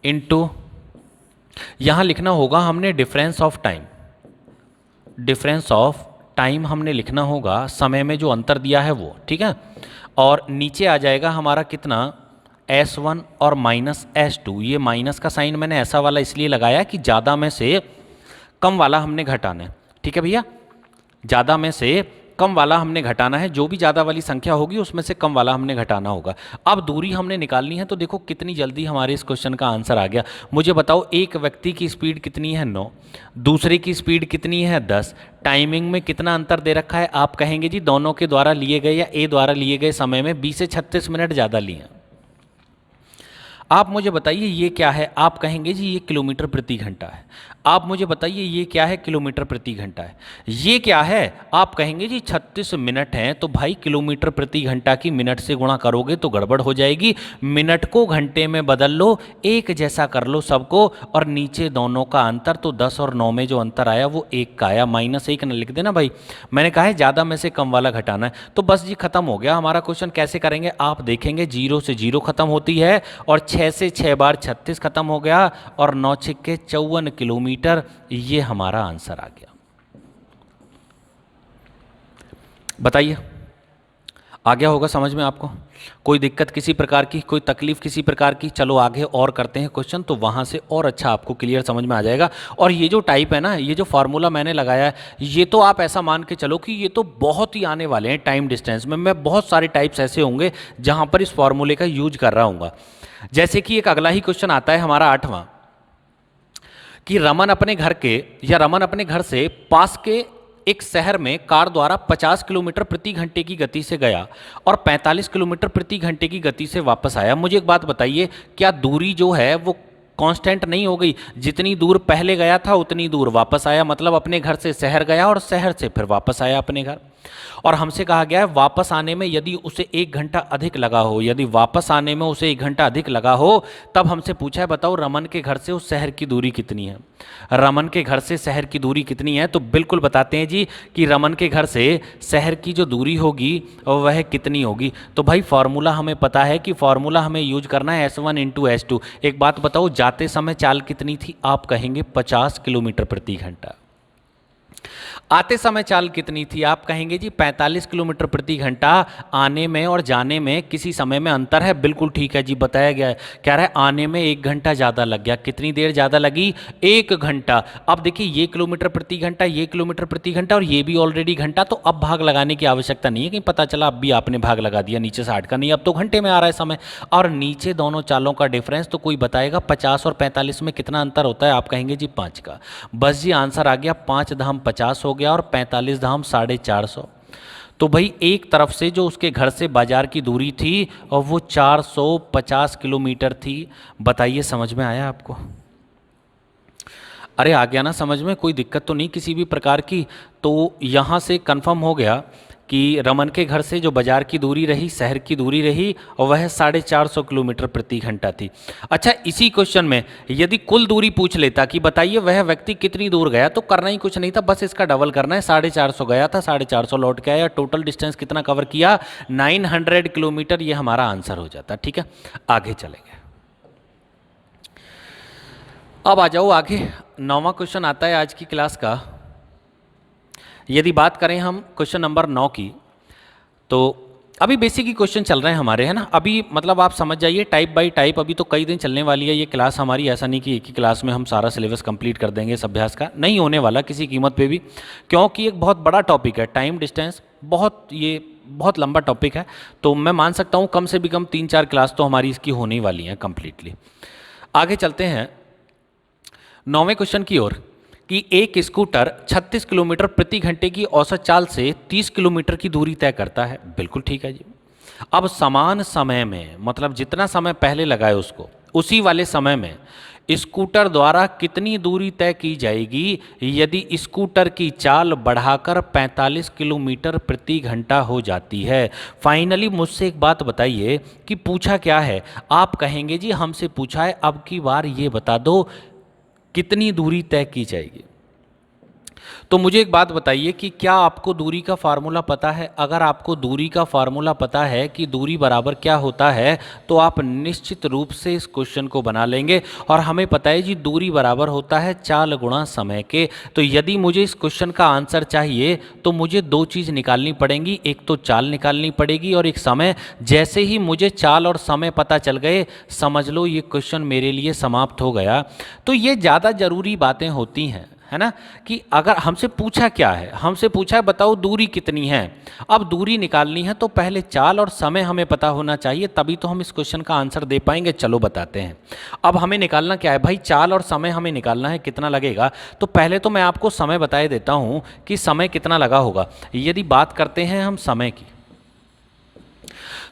इंटू, यहां लिखना होगा हमने difference of time, difference of time हमने लिखना होगा, समय में जो अंतर दिया है वो, ठीक है। और नीचे आ जाएगा हमारा कितना S1 और माइनस S2। ये माइनस का साइन मैंने ऐसा वाला इसलिए लगाया कि ज़्यादा में से कम वाला हमने घटाना है। ठीक है भैया, ज़्यादा में से कम वाला हमने घटाना है, जो भी ज़्यादा वाली संख्या होगी उसमें से कम वाला हमने घटाना होगा। अब दूरी हमने निकालनी है, तो देखो कितनी जल्दी हमारे इस क्वेश्चन का आंसर आ गया। मुझे बताओ एक व्यक्ति की स्पीड कितनी है 9, दूसरे की स्पीड कितनी है 10, टाइमिंग में कितना अंतर दे रखा है? आप कहेंगे जी दोनों के द्वारा लिए गए या ए द्वारा लिए गए समय में 20 से 36 मिनट ज़्यादा लिए हैं। आप मुझे बताइए ये क्या है? आप कहेंगे जी ये किलोमीटर प्रति घंटा है। आप मुझे बताइए ये क्या है? किलोमीटर प्रति घंटा है। ये क्या है? आप कहेंगे जी 36 मिनट हैं, तो भाई किलोमीटर प्रति घंटा की मिनट से गुणा करोगे तो गड़बड़ हो जाएगी। मिनट को घंटे में बदल लो, एक जैसा कर लो सबको, और नीचे दोनों का अंतर, तो 10 और 9 में जो अंतर आया वो 1 का आया। -1 न लिख देना भाई, मैंने कहा है ज़्यादा में से कम वाला घटाना है। तो बस जी खत्म हो गया हमारा क्वेश्चन। कैसे करेंगे आप देखेंगे, 0 से 0 खत्म होती है, और 6 से 6 बार 36 खत्म हो गया, और 9 छिक्के 54 किलोमीटर। ये हमारा आंसर आ गया। बताइए आ गया होगा समझ में आपको? कोई दिक्कत किसी प्रकार की, कोई तकलीफ किसी प्रकार की? चलो आगे और करते हैं क्वेश्चन, तो वहां से और अच्छा आपको क्लियर समझ में आ जाएगा। और ये जो टाइप है ना, ये जो फॉर्मूला मैंने लगाया है, ये तो आप ऐसा मान के चलो कि ये तो बहुत ही आने वाले हैं टाइम डिस्टेंस में। मैं बहुत सारे टाइप्स ऐसे होंगे जहां पर इस फॉर्मूले का यूज कर रहा हूँ। जैसे कि एक अगला ही क्वेश्चन आता है हमारा 8वां, कि रमन अपने घर के या रमन अपने घर से पास के एक शहर में कार द्वारा 50 किलोमीटर प्रति घंटे की गति से गया और 45 किलोमीटर प्रति घंटे की गति से वापस आया। मुझे एक बात बताइए, क्या दूरी जो है वो कांस्टेंट नहीं हो गई? जितनी दूर पहले गया था उतनी दूर वापस आया, मतलब अपने घर से शहर गया और शहर से फिर वापस आया अपने घर। और हमसे कहा गया है वापस आने में यदि उसे 1 घंटा अधिक लगा हो, यदि वापस आने में उसे 1 घंटा अधिक लगा हो, तब हमसे पूछा है बताओ रमन के घर से उस शहर की दूरी कितनी है। रमन के घर से शहर की दूरी कितनी है? तो बिल्कुल बताते हैं जी कि रमन के घर से शहर की जो दूरी होगी वह कितनी होगी। तो भाई फॉर्मूला हमें पता है कि फॉर्मूला हमें यूज करना है S1 × S2। एक बात बताओ, जाते समय चाल कितनी थी? आप कहेंगे 50 किलोमीटर प्रति घंटा। आते समय चाल कितनी थी? आप कहेंगे जी 45 किलोमीटर प्रति घंटा। आने में और जाने में किसी समय में अंतर है? बिल्कुल ठीक है जी, बताया गया है। कह रहा है आने में 1 घंटा ज़्यादा लग गया। कितनी देर ज़्यादा लगी? 1 घंटा। अब देखिए ये किलोमीटर प्रति घंटा, ये किलोमीटर प्रति घंटा, और ये भी ऑलरेडी घंटा, तो अब भाग लगाने की आवश्यकता नहीं है। कहीं पता चला अब भी आपने भाग लगा दिया नीचे 60 का, नहीं अब तो घंटे में आ रहा है समय। और नीचे दोनों चालों का डिफरेंस, तो कोई बताएगा 50 और 45 में कितना अंतर होता है? आप कहेंगे जी 5 का। बस जी आंसर आ गया, 5 धाम 50 हो गया और 45 धाम 450। तो भाई एक तरफ से जो उसके घर से बाजार की दूरी थी और वो 450 किलोमीटर थी। बताइए समझ में आया आपको? अरे आ गया ना समझ में? कोई दिक्कत तो नहीं किसी भी प्रकार की? तो यहाँ से कंफर्म हो गया कि रमन के घर से जो बाजार की दूरी रही, शहर की दूरी रही, और वह 450 किलोमीटर प्रति घंटा थी। अच्छा, इसी क्वेश्चन में यदि कुल दूरी पूछ लेता कि बताइए वह व्यक्ति कितनी दूर गया, तो करना ही कुछ नहीं था, बस इसका डबल करना है। 450 गया था, 450 लौट के आया, टोटल डिस्टेंस कितना कवर किया? 900 किलोमीटर। ये हमारा आंसर हो जाता। ठीक है, आगे चलेंगे। अब आ जाओ आगे, 9वां क्वेश्चन आता है आज की क्लास का। यदि बात करें हम क्वेश्चन नंबर 9 की, तो अभी बेसिक ही क्वेश्चन चल रहे हैं हमारे, है ना? अभी मतलब आप समझ जाइए टाइप बाय टाइप। अभी तो कई दिन चलने वाली है ये क्लास हमारी। ऐसा नहीं कि एक ही क्लास में हम सारा सिलेबस कंप्लीट कर देंगे इस अभ्यास का, नहीं होने वाला किसी कीमत पे भी, क्योंकि एक बहुत बड़ा टॉपिक है टाइम डिस्टेंस। ये बहुत लंबा टॉपिक है, तो मैं मान सकता हूँ कम से भी कम 3-4 क्लास तो हमारी इसकी होने ही वाली हैं कम्प्लीटली। आगे चलते हैं 9वें क्वेश्चन की ओर, कि एक स्कूटर 36 किलोमीटर प्रति घंटे की औसत चाल से 30 किलोमीटर की दूरी तय करता है। बिल्कुल ठीक है जी। अब समान समय में, मतलब जितना समय पहले लगाए उसको, उसी वाले समय में स्कूटर द्वारा कितनी दूरी तय की जाएगी यदि स्कूटर की चाल बढ़ाकर 45 किलोमीटर प्रति घंटा हो जाती है? फाइनली मुझसे एक बात बताइए कि पूछा क्या है? आप कहेंगे जी हमसे पूछा है अब की बार ये बता दो कितनी दूरी तय की जाएगी। तो मुझे एक बात बताइए कि क्या आपको दूरी का फार्मूला पता है? अगर आपको दूरी का फार्मूला पता है कि दूरी बराबर क्या होता है, तो आप निश्चित रूप से इस क्वेश्चन को बना लेंगे। और हमें पता है जी दूरी बराबर होता है चाल गुणा समय के। तो यदि मुझे इस क्वेश्चन का आंसर चाहिए तो मुझे दो चीज़ निकालनी पड़ेंगी, एक तो चाल निकालनी पड़ेगी और एक समय। जैसे ही मुझे चाल और समय पता चल गए, समझ लो ये क्वेश्चन मेरे लिए समाप्त हो गया। तो ये ज़्यादा ज़रूरी बातें होती हैं, है ना, कि अगर हमसे पूछा क्या है, हमसे पूछा है बताओ दूरी कितनी है। अब दूरी निकालनी है तो पहले चाल और समय हमें पता होना चाहिए, तभी तो हम इस क्वेश्चन का आंसर दे पाएंगे। चलो बताते हैं। अब हमें निकालना क्या है भाई, चाल और समय हमें निकालना है कितना लगेगा। तो पहले तो मैं आपको समय बताए देता हूं कि समय कितना लगा होगा। यदि बात करते हैं हम समय की,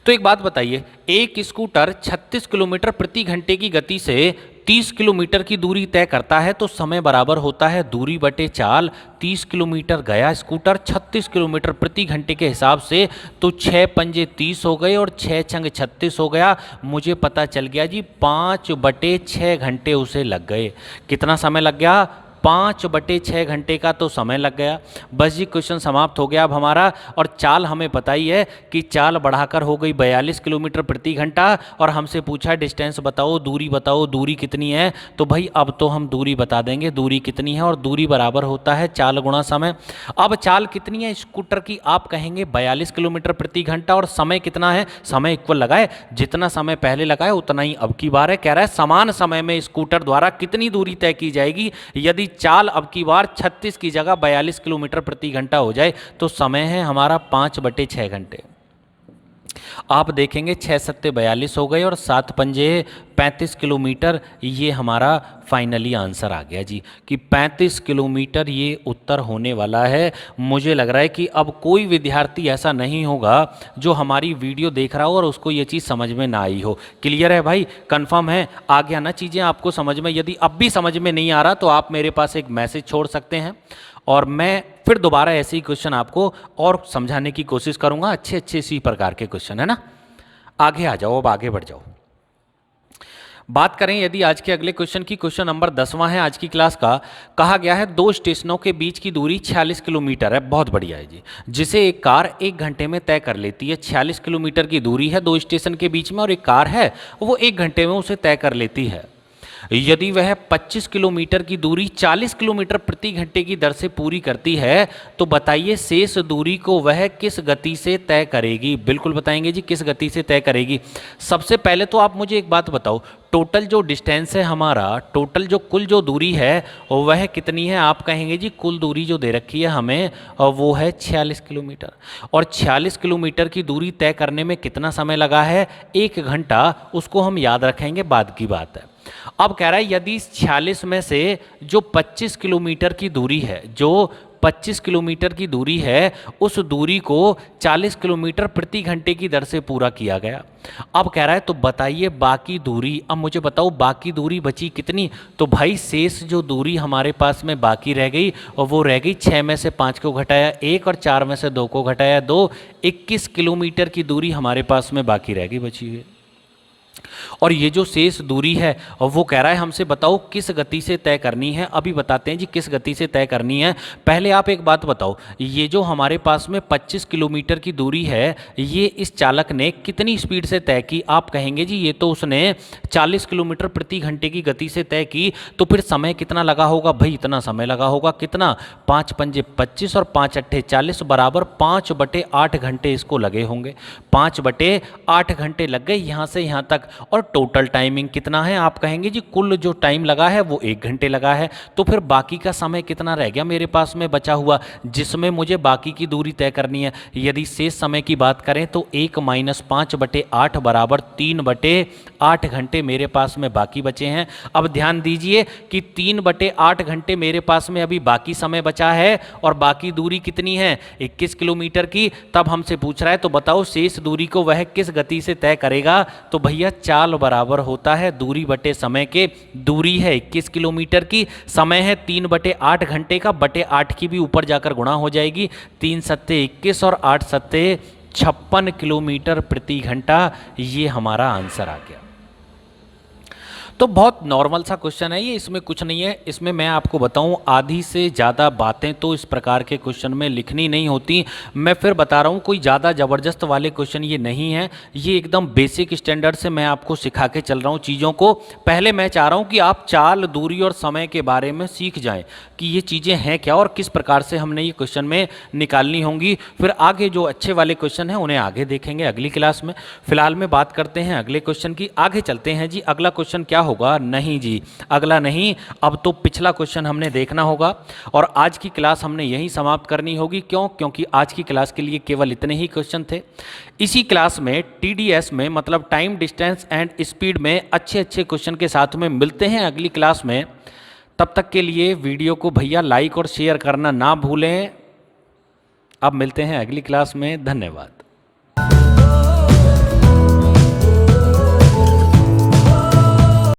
तो एक बात बताइए, एक स्कूटर 36 किलोमीटर प्रति घंटे की गति से 30 किलोमीटर की दूरी तय करता है, तो समय बराबर होता है दूरी बटे चाल। 30 किलोमीटर गया स्कूटर 36 किलोमीटर प्रति घंटे के हिसाब से, तो 6 पंजे 30 हो गए और 6 छंग 36 हो गया। मुझे पता चल गया जी 5/6 घंटे उसे लग गए। कितना समय लग गया? 5/6 घंटे का तो समय लग गया। बस जी क्वेश्चन समाप्त हो गया अब हमारा। और चाल हमें पता ही है कि चाल बढ़ाकर हो गई 42 किलोमीटर प्रति घंटा। और हमसे पूछा डिस्टेंस बताओ, दूरी कितनी है। तो भाई अब तो हम दूरी बता देंगे दूरी कितनी है, और दूरी बराबर होता है चाल गुणा समय। अब चाल कितनी है स्कूटर की, आप कहेंगे 42 किलोमीटर प्रति घंटा, और समय कितना है, समय इक्वल लगाए, जितना समय पहले लगाए उतना ही अब की बार है। कह रहा है समान समय में स्कूटर द्वारा कितनी दूरी तय की जाएगी। यदि चाल अब की बार 36 की जगह 42 किलोमीटर प्रति घंटा हो जाए, तो समय है हमारा 5/6 घंटे। आप देखेंगे 6 सत्ते 42 हो गए और 7 पंजे 35 किलोमीटर। ये हमारा फाइनली आंसर आ गया जी कि 35 किलोमीटर ये उत्तर होने वाला है। मुझे लग रहा है कि अब कोई विद्यार्थी ऐसा नहीं होगा जो हमारी वीडियो देख रहा हो और उसको ये चीज़ समझ में ना आई हो। क्लियर है भाई, कंफर्म है, आ गया ना चीज़ें आपको समझ में। यदि अब भी समझ में नहीं आ रहा तो आप मेरे पास एक मैसेज छोड़ सकते हैं और मैं फिर दोबारा ऐसे ही क्वेश्चन आपको और समझाने की कोशिश करूंगा। अच्छे अच्छे इसी प्रकार के क्वेश्चन है ना। आगे आ जाओ, अब आगे बढ़ जाओ। बात करें यदि आज के अगले क्वेश्चन की, क्वेश्चन नंबर 10वां है आज की क्लास का। कहा गया है दो स्टेशनों के बीच की दूरी 46 किलोमीटर है। बहुत बढ़िया है जी, जिसे एक कार 1 घंटे में तय कर लेती है। 46 किलोमीटर की दूरी है दो स्टेशन के बीच में और एक कार है वो 1 घंटे में उसे तय कर लेती है। यदि वह 25 किलोमीटर की दूरी 40 किलोमीटर प्रति घंटे की दर से पूरी करती है, तो बताइए शेष दूरी को वह किस गति से तय करेगी। बिल्कुल बताएंगे जी किस गति से तय करेगी। सबसे पहले तो आप मुझे एक बात बताओ, टोटल जो डिस्टेंस है हमारा, टोटल जो कुल जो दूरी है वह कितनी है। आप कहेंगे जी कुल दूरी जो दे रखी है हमें वो है 46 किलोमीटर। और 46 किलोमीटर की दूरी तय करने में कितना समय लगा है, 1 घंटा। उसको हम याद रखेंगे, बाद की बात है। अब कह रहा है यदि इस 46 में से जो 25 किलोमीटर की दूरी है, जो 25 किलोमीटर की दूरी है, उस दूरी को 40 किलोमीटर प्रति घंटे की दर से पूरा किया गया। अब कह रहा है तो बताइए बाकी दूरी। अब मुझे बताओ बाकी दूरी बची कितनी। तो भाई शेष जो दूरी हमारे पास में बाकी रह गई, और वो रह गई 6 में से 5 को घटाया 1 और 4 में से 2 को घटाया 2, 21 किलोमीटर की दूरी हमारे पास में बाकी रह गई, बची हुई। और ये जो शेष दूरी है वो कह रहा है हमसे बताओ किस गति से तय करनी है। अभी बताते हैं जी किस गति से तय करनी है। पहले आप एक बात बताओ, ये जो हमारे पास में 25 किलोमीटर की दूरी है, ये इस चालक ने कितनी स्पीड से तय की। आप कहेंगे जी ये तो उसने 40 किलोमीटर प्रति घंटे की गति से तय की, तो फिर समय कितना लगा होगा। भाई इतना समय लगा होगा, कितना, 5 पंजे 25 और 5 अट्ठे 40 बराबर 5/8 घंटे इसको लगे होंगे। 5/8 घंटे लग गए यहाँ से यहाँ तक। और टोटल टाइमिंग कितना है। आप कहेंगे जी कुल जो टाइम लगा है वो 1 घंटे लगा है। तो फिर बाकी का समय कितना रह गया मेरे पास में बचा हुआ, जिसमें मुझे बाकी की दूरी तय करनी है। यदि शेष समय की बात करें तो 1 - 5/8 बराबर 3/8 घंटे मेरे पास में बाकी बचे हैं। अब ध्यान दीजिए कि 3/8 घंटे मेरे पास में अभी बाकी समय बचा है, और बाकी दूरी कितनी है, 21 किलोमीटर की। तब हमसे पूछ रहा है तो बताओ शेष दूरी को वह किस गति से तय करेगा। तो भैया चाल बराबर होता है दूरी बटे समय के। दूरी है 21 किलोमीटर की, समय है 3/8 घंटे का, बटे 8 की भी ऊपर जाकर गुणा हो जाएगी। 3 सत्ते 21 और 8 सत्ते 56 किलोमीटर प्रति घंटा। ये हमारा आंसर आ गया। तो बहुत नॉर्मल सा क्वेश्चन है ये, इसमें कुछ नहीं है। इसमें मैं आपको बताऊं, आधी से ज़्यादा बातें तो इस प्रकार के क्वेश्चन में लिखनी नहीं होती। मैं फिर बता रहा हूं, कोई ज़्यादा ज़बरदस्त वाले क्वेश्चन ये नहीं है। ये एकदम बेसिक स्टैंडर्ड से मैं आपको सिखा के चल रहा हूँ चीज़ों को। पहले मैं चाह रहा हूँ कि आप चाल, दूरी और समय के बारे में सीख जाएँ कि ये चीज़ें हैं क्या और किस प्रकार से हमने ये क्वेश्चन में निकालनी होंगी। फिर आगे जो अच्छे वाले क्वेश्चन हैं उन्हें आगे देखेंगे अगली क्लास में। फिलहाल में बात करते हैं अगले क्वेश्चन की। आगे चलते हैं जी। अगला क्वेश्चन क्या होगा? नहीं जी, अगला नहीं, अब तो पिछला क्वेश्चन हमने देखना होगा और आज की क्लास हमने यहीं समाप्त करनी होगी। क्यों? क्योंकि आज की क्लास के लिए केवल इतने ही क्वेश्चन थे। इसी क्लास में TDS में, मतलब टाइम, डिस्टेंस एंड स्पीड में अच्छे अच्छे क्वेश्चन के साथ में मिलते हैं अगली क्लास में। तब तक के लिए वीडियो को भैया लाइक और शेयर करना ना भूलें। अब मिलते हैं अगली क्लास में। धन्यवाद।